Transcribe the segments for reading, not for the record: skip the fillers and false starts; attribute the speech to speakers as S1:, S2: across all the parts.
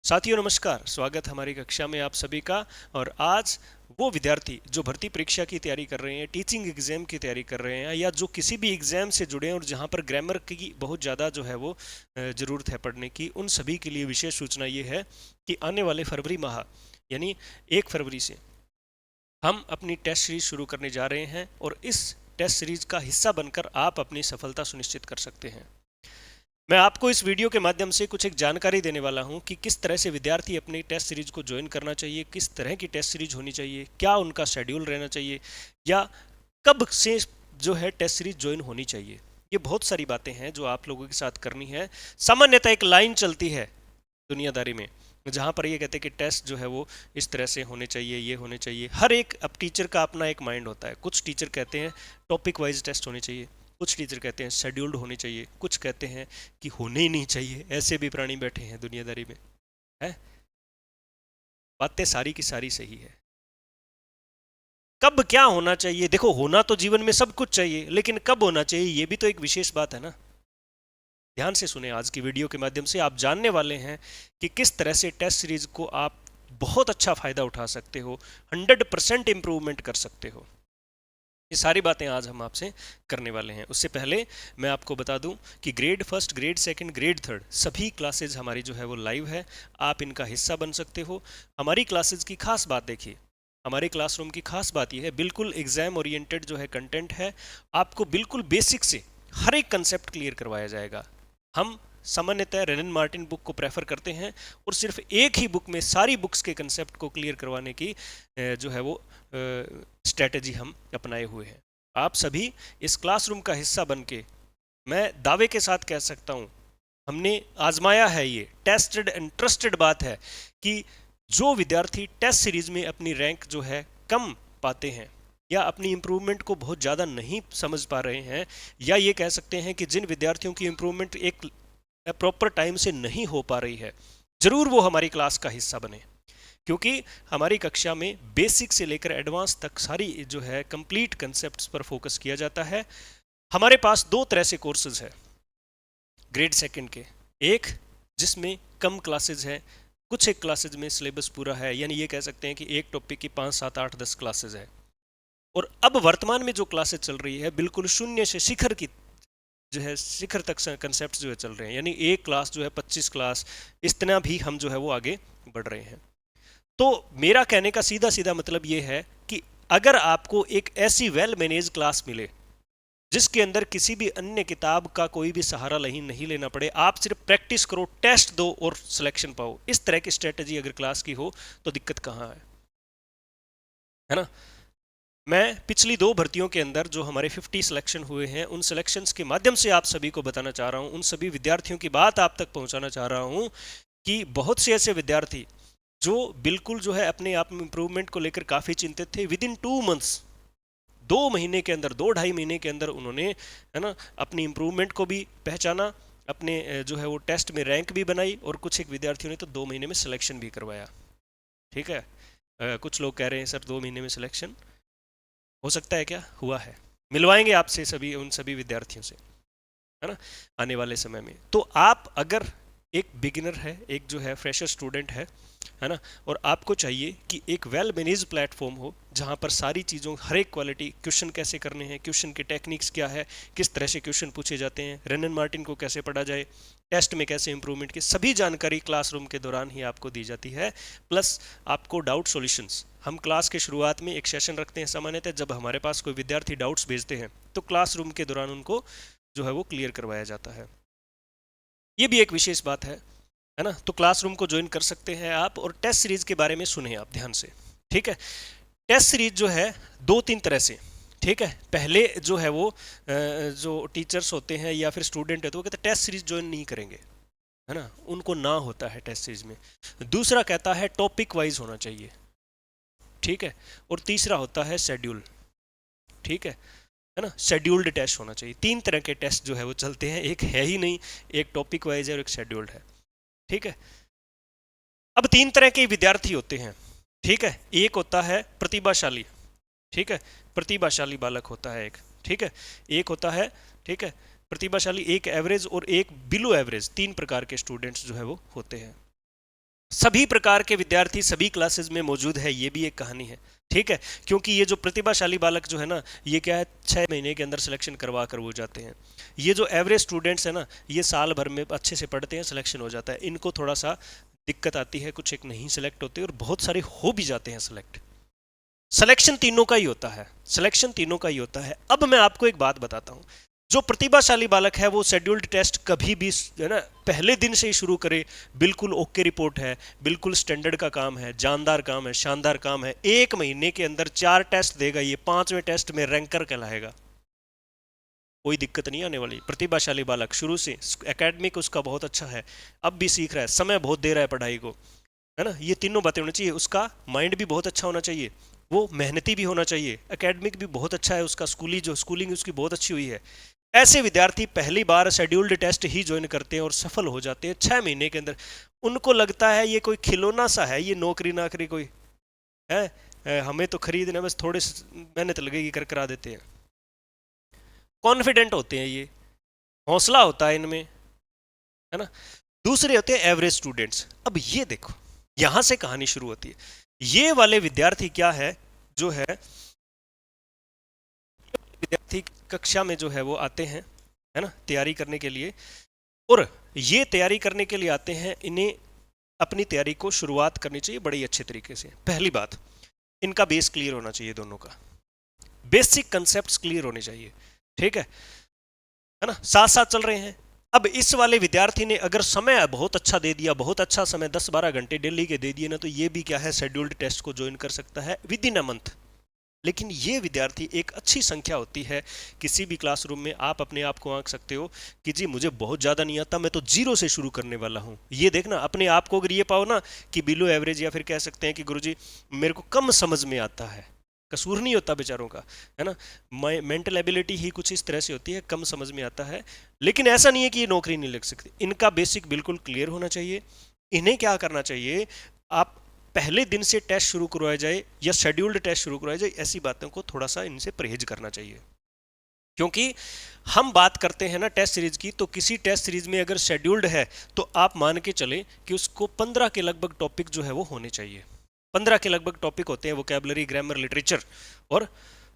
S1: साथियों नमस्कार, स्वागत हमारी कक्षा में आप सभी का। और आज वो विद्यार्थी जो भर्ती परीक्षा की तैयारी कर रहे हैं, टीचिंग एग्जाम की तैयारी कर रहे हैं, या जो किसी भी एग्जाम से जुड़े हैं और जहां पर ग्रामर की बहुत ज़्यादा जो है वो ज़रूरत है पढ़ने की, उन सभी के लिए विशेष सूचना ये है कि आने वाले फरवरी माह यानी 1 फरवरी से हम अपनी टेस्ट सीरीज शुरू करने जा रहे हैं और इस टेस्ट सीरीज का हिस्सा बनकर आप अपनी सफलता सुनिश्चित कर सकते हैं। मैं आपको इस वीडियो के माध्यम से कुछ एक जानकारी देने वाला हूं कि किस तरह से विद्यार्थी अपनी टेस्ट सीरीज को ज्वाइन करना चाहिए, किस तरह की टेस्ट सीरीज होनी चाहिए, क्या उनका शेड्यूल रहना चाहिए, या कब से जो है टेस्ट सीरीज ज्वाइन होनी चाहिए। ये बहुत सारी बातें हैं जो आप लोगों के साथ करनी है। सामान्यतः एक लाइन चलती है दुनियादारी में जहाँ पर ये कहते हैं कि टेस्ट जो है वो इस तरह से होने चाहिए, ये होने चाहिए। हर एक अब टीचर का अपना एक माइंड होता है। कुछ टीचर कहते हैं टॉपिक वाइज टेस्ट होने चाहिए, कुछ टीचर कहते हैं शेड्यूल्ड होने चाहिए, कुछ कहते हैं कि होने ही नहीं चाहिए। ऐसे भी प्राणी बैठे हैं दुनियादारी में, है। बातें सारी की सारी सही है। कब क्या होना चाहिए, देखो होना तो जीवन में सब कुछ चाहिए, लेकिन कब होना चाहिए ये भी तो एक विशेष बात है ना। ध्यान से सुने, आज की वीडियो के माध्यम से आप जानने वाले हैं कि किस तरह से टेस्ट सीरीज को आप बहुत अच्छा फायदा उठा सकते हो, 100% इंप्रूवमेंट कर सकते हो। ये सारी बातें आज हम आपसे करने वाले हैं। उससे पहले मैं आपको बता दूं कि grade first, grade second, grade third सभी क्लासेज हमारी जो है वो लाइव है। आप इनका हिस्सा बन सकते हो। हमारी क्लासेज की खास बात देखिए, हमारे क्लासरूम की खास बात यह है, बिल्कुल एग्जाम ओरिएंटेड जो है कंटेंट है। आपको बिल्कुल बेसिक से हर एक कंसेप्ट क्लियर करवाया जाएगा। हम सामान्यतः रेनन मार्टिन बुक को प्रेफर करते हैं और सिर्फ एक ही बुक में सारी बुक्स के कंसेप्ट को क्लियर करवाने की जो है वो स्ट्रेटजी हम अपनाए हुए हैं। आप सभी इस क्लासरूम का हिस्सा बनके, मैं दावे के साथ कह सकता हूँ, हमने आजमाया है, ये टेस्टेड एंड ट्रस्टेड बात है कि जो विद्यार्थी टेस्ट सीरीज में अपनी रैंक जो है कम पाते हैं, या अपनी इम्प्रूवमेंट को बहुत ज़्यादा नहीं समझ पा रहे हैं, या ये कह सकते हैं कि जिन विद्यार्थियों की इम्प्रूवमेंट एक प्रॉपर टाइम से नहीं हो पा रही है, ज़रूर वो हमारी क्लास का हिस्सा बने। क्योंकि हमारी कक्षा में बेसिक से लेकर एडवांस तक सारी जो है कंप्लीट कंसेप्ट्स पर फोकस किया जाता है। हमारे पास दो तरह से कोर्सेज है ग्रेड सेकंड के। एक जिसमें कम क्लासेज हैं, कुछ एक क्लासेज में सिलेबस पूरा है, यानी ये कह सकते हैं कि एक टॉपिक की 5, 7, 8, 10 क्लासेज है। और अब वर्तमान में जो क्लासेज चल रही है, बिल्कुल शून्य से शिखर की जो है शिखर तक कंसेप्ट जो है चल रहे हैं, यानी एक क्लास जो है 25 क्लास, इतना भी हम जो है वो आगे बढ़ रहे हैं। तो मेरा कहने का सीधा सीधा मतलब ये है कि अगर आपको एक ऐसी वेल मैनेज क्लास मिले जिसके अंदर किसी भी अन्य किताब का कोई भी सहारा नहीं लेना पड़े, आप सिर्फ प्रैक्टिस करो, टेस्ट दो और सिलेक्शन पाओ, इस तरह की स्ट्रेटजी अगर क्लास की हो तो दिक्कत कहाँ है ना। मैं पिछली 2 भर्तियों के अंदर जो हमारे 50 सिलेक्शन हुए हैं, उन सिलेक्शंस के माध्यम से आप सभी को बताना चाह रहा हूँ, उन सभी विद्यार्थियों की बात आप तक पहुँचाना चाह रहा हूँ कि बहुत से ऐसे विद्यार्थी जो बिल्कुल जो है अपने आप में इम्प्रूवमेंट को लेकर काफ़ी चिंतित थे, विद इन 2 मंथ्स, 2 महीने के अंदर, 2-2.5 महीने के अंदर उन्होंने, है ना, अपनी इम्प्रूवमेंट को भी पहचाना, अपने जो है वो टेस्ट में रैंक भी बनाई, और कुछ एक विद्यार्थियों ने तो 2 महीने में सिलेक्शन भी करवाया। ठीक है। कुछ लोग कह रहे हैं सर 2 महीने में सिलेक्शन हो सकता है, क्या हुआ है, मिलवाएंगे आपसे सभी उन सभी विद्यार्थियों से, है ना, आने वाले समय में। तो आप अगर एक बिगिनर है, एक जो है फ्रेशर स्टूडेंट है ना, और आपको चाहिए कि एक वेल मैनेज प्लेटफॉर्म हो जहाँ पर सारी चीज़ों, हर एक क्वालिटी, क्वेश्चन कैसे करने हैं, क्वेश्चन के टेक्निक्स क्या है, किस तरह से क्वेश्चन पूछे जाते हैं, रेनन मार्टिन को कैसे पढ़ा जाए, टेस्ट में कैसे इंप्रूवमेंट की सभी जानकारी क्लासरूम के दौरान ही आपको दी जाती है। प्लस आपको डाउट सॉल्यूशंस, हम क्लास के शुरुआत में एक सेशन रखते हैं सामान्यतः, जब हमारे पास कोई विद्यार्थी डाउट्स भेजते हैं तो क्लासरूम के दौरान उनको जो है वो क्लियर करवाया जाता है। ये भी एक विशेष बात है ना। तो क्लासरूम को ज्वाइन कर सकते हैं आप। और टेस्ट सीरीज के बारे में सुने आप ध्यान से, ठीक है। टेस्ट सीरीज जो है 2-3 तरह से, ठीक है। पहले जो है वो जो टीचर्स होते हैं या फिर स्टूडेंट है तो वो कहते हैं टेस्ट सीरीज ज्वाइन नहीं करेंगे, है ना, उनको ना होता है टेस्ट सीरीज में। दूसरा कहता है टॉपिक वाइज होना चाहिए, ठीक है। और तीसरा होता है शेड्यूल, ठीक है ना, शेड्यूल्ड टेस्ट होना चाहिए। 3 तरह के टेस्ट जो है वो चलते हैं, एक है ही नहीं, एक टॉपिक वाइज है और एक शेड्यूल्ड है, ठीक है। अब 3 तरह के विद्यार्थी होते हैं, ठीक है। एक होता है प्रतिभाशाली, ठीक है, प्रतिभाशाली बालक होता है एक, ठीक है। एक होता है, ठीक है, प्रतिभाशाली, एक एवरेज और एक बिलो एवरेज, 3 प्रकार के स्टूडेंट्स जो है वो होते हैं। सभी प्रकार के विद्यार्थी सभी क्लासेस में मौजूद है, ये भी एक कहानी है, ठीक है। क्योंकि ये जो प्रतिभाशाली बालक जो है ना, ये क्या है, 6 महीने के अंदर सिलेक्शन करवा कर वो जाते हैं। ये जो एवरेज स्टूडेंट्स है ना, ये साल भर में अच्छे से पढ़ते हैं, सिलेक्शन हो जाता है। इनको थोड़ा सा दिक्कत आती है, कुछ एक नहीं सिलेक्ट होते और बहुत सारे हो भी जाते हैं सिलेक्ट। सिलेक्शन तीनों का ही होता है, सिलेक्शन तीनों का ही होता है। अब मैं आपको एक बात बताता हूँ, जो प्रतिभाशाली बालक है वो शेड्यूल्ड टेस्ट कभी भी है ना पहले दिन से ही शुरू करे, बिल्कुल ओके रिपोर्ट है, बिल्कुल स्टैंडर्ड का काम है, जानदार काम है, शानदार काम है। 1 महीने के अंदर 4 टेस्ट देगा, ये 5वें टेस्ट में रैंकर कहलाएगा, कोई दिक्कत नहीं आने वाली। प्रतिभाशाली बालक शुरू से एकेडमिक उसका बहुत अच्छा है, अब भी सीख रहा है, समय बहुत दे रहा है पढ़ाई को, है ना, ये तीनों बातें होनी चाहिए। उसका माइंड भी बहुत अच्छा होना चाहिए, वो मेहनती भी होना चाहिए, एकेडमिक भी बहुत अच्छा है उसका, स्कूलिंग उसकी बहुत अच्छी हुई है। ऐसे विद्यार्थी पहली बार शेड्यूल्ड टेस्ट ही ज्वाइन करते हैं और सफल हो जाते हैं 6 महीने के अंदर। उनको लगता है ये कोई खिलौना सा है, ये नौकरी नाकरी कोई है, हमें तो खरीदने बस थोड़े मेहनत लगेगी, कर करा देते हैं। कॉन्फिडेंट होते हैं, ये हौसला होता है इनमें, है ना। दूसरे होते हैं एवरेज स्टूडेंट्स। अब ये देखो, यहां से कहानी शुरू होती है। ये वाले विद्यार्थी क्या है, जो है विद्यार्थी कक्षा में जो है वो आते हैं, है ना, तैयारी करने के लिए। और ये तैयारी करने के लिए आते हैं, इन्हें अपनी तैयारी को शुरुआत करनी चाहिए बड़ी अच्छे तरीके से। पहली बात, इनका बेस क्लियर होना चाहिए, दोनों का बेसिक कंसेप्ट्स क्लियर होने चाहिए, ठीक है ना, साथ साथ चल रहे हैं। अब इस वाले विद्यार्थी ने अगर समय बहुत अच्छा दे दिया, बहुत अच्छा समय 10-12 घंटे डेली के दे दिए ना, तो ये भी क्या है, शेड्यूल्ड टेस्ट को ज्वाइन कर सकता है विद इन अ मंथ। लेकिन ये विद्यार्थी एक अच्छी संख्या होती है, किसी भी क्लासरूम में आप अपने आप को आंक सकते हो कि जी मुझे बहुत ज़्यादा नहीं आता, मैं तो 0 से शुरू करने वाला हूँ। ये देखना अपने आप को, अगर ये पाओ ना कि बिलो एवरेज, या फिर कह सकते हैं कि गुरुजी मेरे को कम समझ में आता है, कसूर नहीं होता बेचारों का, है ना, मेंटल एबिलिटी ही कुछ इस तरह से होती है, कम समझ में आता है। लेकिन ऐसा नहीं है कि ये नौकरी नहीं लग सकती, इनका बेसिक बिल्कुल क्लियर होना चाहिए। इन्हें क्या करना चाहिए, आप पहले दिन से टेस्ट शुरू करवाया जाए या शेड्यूल्ड टेस्ट शुरू करवाया जाए, ऐसी बातों को थोड़ा सा इनसे परहेज करना चाहिए। क्योंकि हम बात करते हैं ना टेस्ट सीरीज की, तो किसी टेस्ट सीरीज में अगर शेड्यूल्ड है तो आप मान के चले कि उसको 15 के लगभग टॉपिक जो है वो होने चाहिए। 15 के लगभग टॉपिक होते हैं, वोकैबुलरी, ग्रामर, लिटरेचर और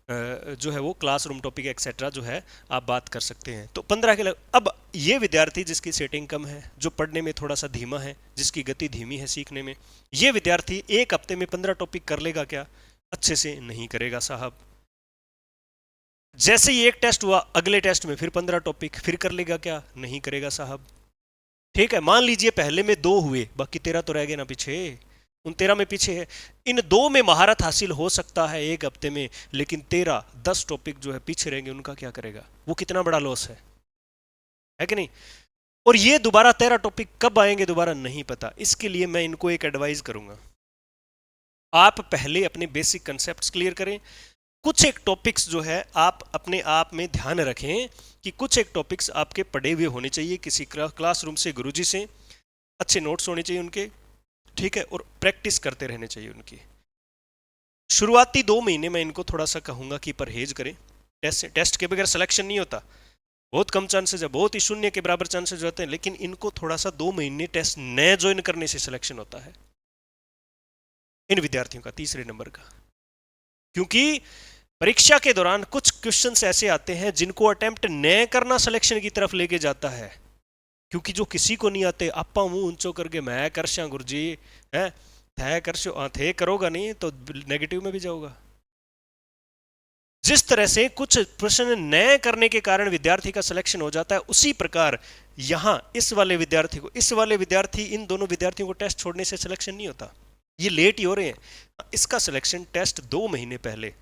S1: जो है वो क्लासरूम टॉपिक एक्सेट्रा जो है आप बात कर सकते हैं। तो 15 के अब ये विद्यार्थी जिसकी सेटिंग कम है, जो पढ़ने में थोड़ा सा धीमा है, जिसकी गति धीमी है सीखने में, ये विद्यार्थी एक हफ्ते में 15 टॉपिक कर लेगा क्या? अच्छे से नहीं करेगा साहब। जैसे ही एक टेस्ट हुआ, अगले टेस्ट में फिर 15 टॉपिक, फिर कर लेगा क्या? नहीं करेगा साहब। ठीक है, मान लीजिए पहले में 2 हुए, बाकी 13 तो रह गए ना पीछे, उन 13 में पीछे है। इन 2 में महारत हासिल हो सकता है एक हफ्ते में, लेकिन 13-10 टॉपिक जो है पीछे रहेंगे, उनका क्या करेगा? वो कितना बड़ा लॉस है कि नहीं? और ये दोबारा 13 टॉपिक कब आएंगे दोबारा नहीं पता। इसके लिए मैं इनको एक एडवाइस करूंगा, आप पहले अपने बेसिक कंसेप्ट्स क्लियर करें। कुछ एक टॉपिक्स जो है आप अपने आप में ध्यान रखें कि कुछ एक टॉपिक्स आपके पढ़े हुए होने चाहिए, किसी क्लासरूम से, गुरुजी से, अच्छे नोट्स होने चाहिए उनके, ठीक है, और प्रैक्टिस करते रहने चाहिए उनकी। शुरुआती 2 महीने मैं इनको थोड़ा सा कहूंगा कि परहेज करें। टेस्ट के बगैर सिलेक्शन नहीं होता, बहुत कम चांसेस है, बहुत ही शून्य के बराबर चांसेस होते हैं, लेकिन इनको थोड़ा सा 2 महीने टेस्ट न ज्वाइन करने से सिलेक्शन होता है इन विद्यार्थियों का, तीसरे नंबर का। क्योंकि परीक्षा के दौरान कुछ क्वेश्चंस ऐसे आते हैं जिनको अटेम्प्ट न करना सिलेक्शन की तरफ लेके जाता है। क्योंकि जो किसी को नहीं आते, आपा मुंह ऊंचो करके मैं करशा गुरुजी है, थे करशो थे करोगा नहीं तो नेगेटिव में भी जाओगा। जिस तरह से कुछ प्रश्न न करने के कारण विद्यार्थी का सिलेक्शन हो जाता है, उसी प्रकार यहां इस वाले विद्यार्थी इन दोनों विद्यार्थियों को टेस्ट छोड़ने से सिलेक्शन नहीं होता, ये लेट ही हो रहे हैं। इसका सिलेक्शन टेस्ट 2 महीने पहले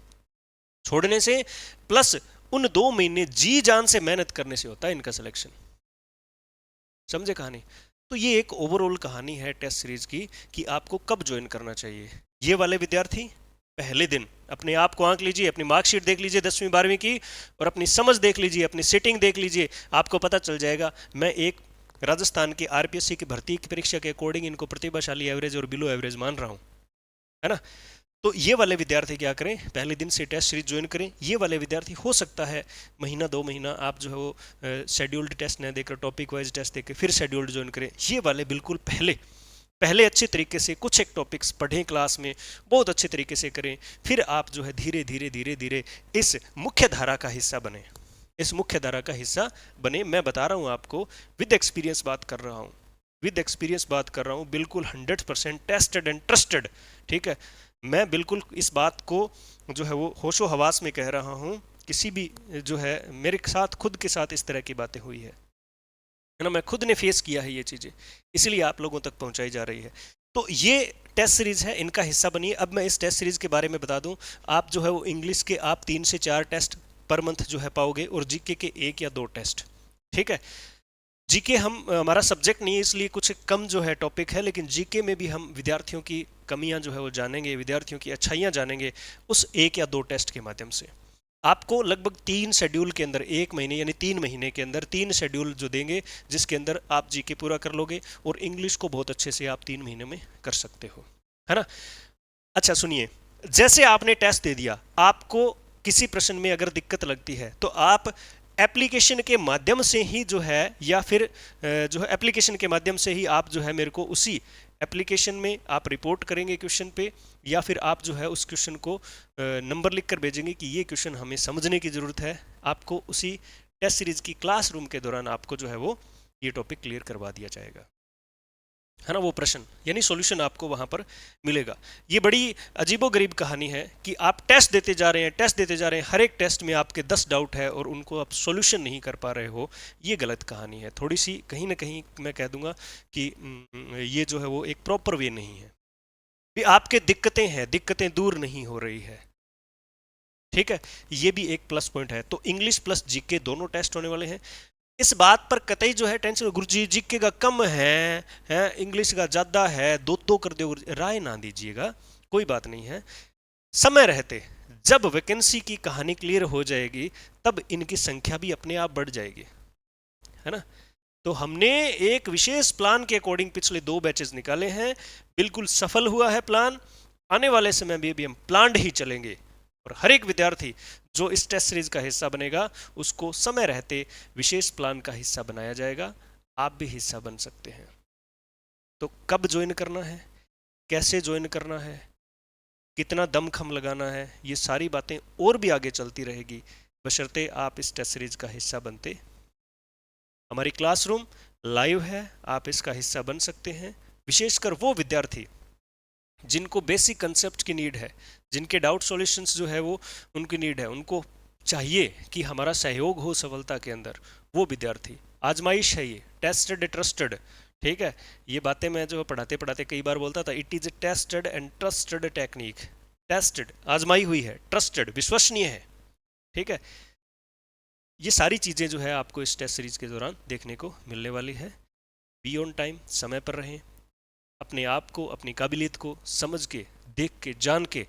S1: छोड़ने से प्लस उन 2 महीने जी जान से मेहनत करने से होता है इनका सिलेक्शन। समझे कहानी? तो ये एक ओवरऑल कहानी है टेस्ट सीरीज की कि आपको कब ज्वाइन करना चाहिए। ये वाले विद्यार्थी पहले दिन अपने आप को आंक लीजिए, अपनी मार्कशीट देख लीजिए 10वीं 12वीं की, और अपनी समझ देख लीजिए, अपनी सिटिंग देख लीजिए, आपको पता चल जाएगा। मैं एक राजस्थान की आरपीएससी की भर्ती की परीक्षा के अकॉर्डिंग इनको प्रतिभाशाली एवरेज और बिलो एवरेज मान रहा हूँ, है ना। तो ये वाले विद्यार्थी क्या करें, पहले दिन से टेस्ट सीरीज ज्वाइन करें। ये वाले विद्यार्थी हो सकता है महीना 2 महीना आप जो है वो शेड्यूल्ड टेस्ट न देकर टॉपिक वाइज टेस्ट देकर फिर शेड्यूल्ड ज्वाइन करें। ये वाले बिल्कुल पहले पहले अच्छे तरीके से कुछ एक टॉपिक्स पढ़ें क्लास में, बहुत अच्छे तरीके से करें, फिर आप जो है धीरे धीरे धीरे धीरे इस मुख्य धारा का हिस्सा बने, इस मुख्य धारा का हिस्सा बने। मैं बता रहा हूँ आपको, विद एक्सपीरियंस बात कर रहा हूँ, विद एक्सपीरियंस बात कर रहा हूँ, बिल्कुल 100% टेस्टेड एंड ट्रस्टेड। ठीक है, मैं बिल्कुल इस बात को जो है वो होशो हवास में कह रहा हूँ। किसी भी जो है मेरे साथ, खुद के साथ इस तरह की बातें हुई है ना, मैं खुद ने फेस किया है ये चीज़ें, इसलिए आप लोगों तक पहुंचाई जा रही है। तो ये टेस्ट सीरीज है, इनका हिस्सा बनिए। अब मैं इस टेस्ट सीरीज के बारे में बता दूं, आप जो है वो इंग्लिश के आप 3 से 4 टेस्ट पर मंथ जो है पाओगे, और जीके के 1 या 2 टेस्ट। ठीक है, जीके हम हमारा सब्जेक्ट नहीं है इसलिए कुछ कम जो है टॉपिक है, लेकिन जीके में भी हम विद्यार्थियों की कमियां जो है वो जानेंगे, विद्यार्थियों की अच्छाइयां जानेंगे उस 1 या 2 टेस्ट के माध्यम से। आपको लगभग 3 शेड्यूल के अंदर, 1 महीने यानी 3 महीने के अंदर 3 शेड्यूल जो देंगे, जिसके अंदर आप जीके पूरा कर लोगे और इंग्लिश को बहुत अच्छे से आप 3 महीने में कर सकते हो, है ना। अच्छा सुनिए, जैसे आपने टेस्ट दे दिया, आपको किसी प्रश्न में अगर दिक्कत लगती है तो आप एप्लीकेशन के माध्यम से ही जो है, या फिर जो है एप्लीकेशन के माध्यम से ही आप जो है मेरे को उसी एप्लीकेशन में आप रिपोर्ट करेंगे क्वेश्चन पे, या फिर आप जो है उस क्वेश्चन को नंबर लिख कर भेजेंगे कि ये क्वेश्चन हमें समझने की ज़रूरत है। आपको उसी टेस्ट सीरीज की क्लासरूम के दौरान आपको जो है वो ये टॉपिक क्लियर करवा दिया जाएगा, है ना। वो प्रश्न यानी सॉल्यूशन आपको वहां पर मिलेगा। ये बड़ी अजीबोगरीब कहानी है कि आप टेस्ट देते जा रहे हैं, टेस्ट देते जा रहे हैं, हर एक टेस्ट में आपके 10 डाउट है और उनको आप सॉल्यूशन नहीं कर पा रहे हो। ये गलत कहानी है, थोड़ी सी कहीं ना कहीं मैं कह दूंगा कि ये जो है वो एक प्रॉपर वे नहीं है। भी आपके दिक्कतें हैं, दिक्कतें दूर नहीं हो रही है। ठीक है, ये भी एक प्लस पॉइंट है। तो इंग्लिश प्लस जीके दोनों टेस्ट होने वाले हैं। इस बात पर कतई जो है टेंशन, गुरुजी जीके का कम है इंग्लिश का ज्यादा है, दो दो कर दो, राय ना दीजिएगा, कोई बात नहीं है। समय रहते जब वैकेंसी की कहानी क्लियर हो जाएगी तब इनकी संख्या भी अपने आप बढ़ जाएगी, है ना। तो हमने एक विशेष प्लान के अकॉर्डिंग पिछले 2 बैचेस निकाले हैं, बिल्कुल सफल हुआ है प्लान। आने वाले समय में भी हम प्लान्ड ही चलेंगे और हर एक विद्यार्थी जो इस टेस्ट सीरीज का हिस्सा बनेगा उसको समय रहते विशेष प्लान का हिस्सा बनाया जाएगा। आप भी हिस्सा बन सकते हैं। तो कब ज्वाइन करना है, कैसे ज्वाइन करना है, कितना दमखम लगाना है, ये सारी बातें और भी आगे चलती रहेगी, बशर्ते आप इस टेस्ट सीरीज का हिस्सा बनते। हमारी क्लासरूम लाइव है, आप इसका हिस्सा बन सकते हैं। विशेषकर वो विद्यार्थी जिनको बेसिक कंसेप्ट की नीड है, जिनके डाउट सॉल्यूशंस जो है वो उनकी नीड है, उनको चाहिए कि हमारा सहयोग हो सफलता के अंदर, वो विद्यार्थी। आजमाइश है ये, टेस्टेड ट्रस्टेड। ठीक है, ये बातें मैं जो पढ़ाते पढ़ाते कई बार बोलता था, it is a tested and trusted technique. Tested आजमाई हुई है, ट्रस्टेड विश्वसनीय है। ठीक है, ये सारी चीज़ें जो है आपको इस टेस्ट सीरीज के दौरान देखने को मिलने वाली है। बी ऑन टाइम, समय पर रहें, अपने आप को, अपनी काबिलियत को समझ के, देख के, जान के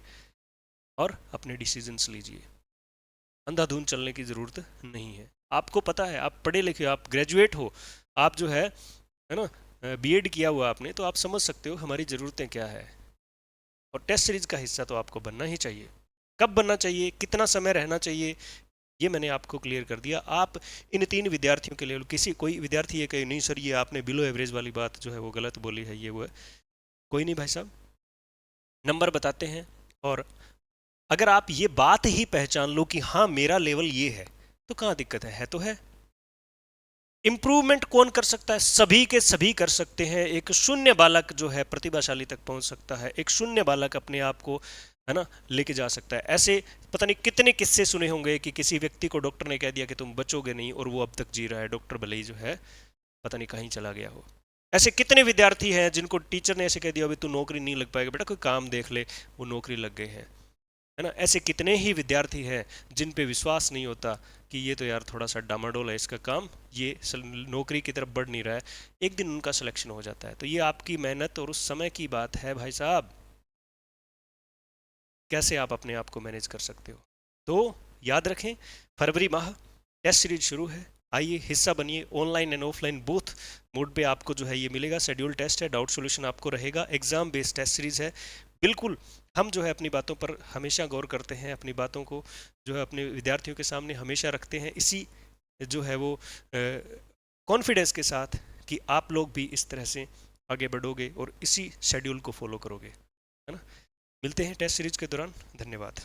S1: और अपने डिसीजंस लीजिए। अंधाधुंध चलने की ज़रूरत नहीं है। आपको पता है, आप पढ़े लिखे, आप ग्रेजुएट हो, आप जो है ना बीएड किया हुआ आपने, तो आप समझ सकते हो हमारी ज़रूरतें क्या है। और टेस्ट सीरीज का हिस्सा तो आपको बनना ही चाहिए। कब बनना चाहिए, कितना समय रहना चाहिए, ये मैंने आपको क्लियर कर दिया। आप इन 3 विद्यार्थियों के लिए, किसी कोई विद्यार्थी ये कहे नहीं सर ये आपने बिलो एवरेज वाली बात जो है वो गलत बोली है, ये वो है, कोई नहीं भाई साहब, नंबर बताते हैं। और अगर आप ये बात ही पहचान लो कि हाँ मेरा लेवल ये है, तो कहाँ दिक्कत है तो है। इंप्रूवमेंट कौन कर सकता है, सभी के सभी कर सकते हैं। एक शून्य बालक जो है प्रतिभाशाली तक पहुंच सकता है, एक शून्य बालक अपने आप को, है ना, लेके जा सकता है। ऐसे पता नहीं कितने किस्से सुने होंगे कि किसी व्यक्ति को डॉक्टर ने कह दिया कि तुम बचोगे नहीं, और वो अब तक जी रहा है, डॉक्टर भले ही जो है पता नहीं कहीं चला गया हो। ऐसे कितने विद्यार्थी हैं जिनको टीचर ने ऐसे कह दिया अभी तू नौकरी नहीं लग पाएगा बेटा, कोई काम देख ले, वो नौकरी लग गए हैं, है ना। ऐसे कितने ही विद्यार्थी हैं जिन पे विश्वास नहीं होता कि ये तो यार थोड़ा सा डामाडोल है इसका काम, ये नौकरी की तरफ बढ़ नहीं रहा है, एक दिन उनका सिलेक्शन हो जाता है। तो ये आपकी मेहनत और उस समय की बात है भाई साहब, कैसे आप अपने आप को मैनेज कर सकते हो। तो याद रखें, फरवरी माह टेस्ट सीरीज शुरू है, आइए हिस्सा बनिए। Online and offline both mode पे आपको जो है ये मिलेगा। शेड्यूल टेस्ट है, डाउट सॉल्यूशन आपको रहेगा, एग्जाम बेस्ड टेस्ट सीरीज है। बिल्कुल हम जो है अपनी बातों पर हमेशा गौर करते हैं, अपनी बातों को जो है अपने विद्यार्थियों के सामने हमेशा रखते हैं, इसी जो है वो कॉन्फिडेंस के साथ कि आप लोग भी इस तरह से आगे बढ़ोगे और इसी शेड्यूल को फॉलो करोगे, है ना। मिलते हैं टेस्ट सीरीज के दौरान। धन्यवाद।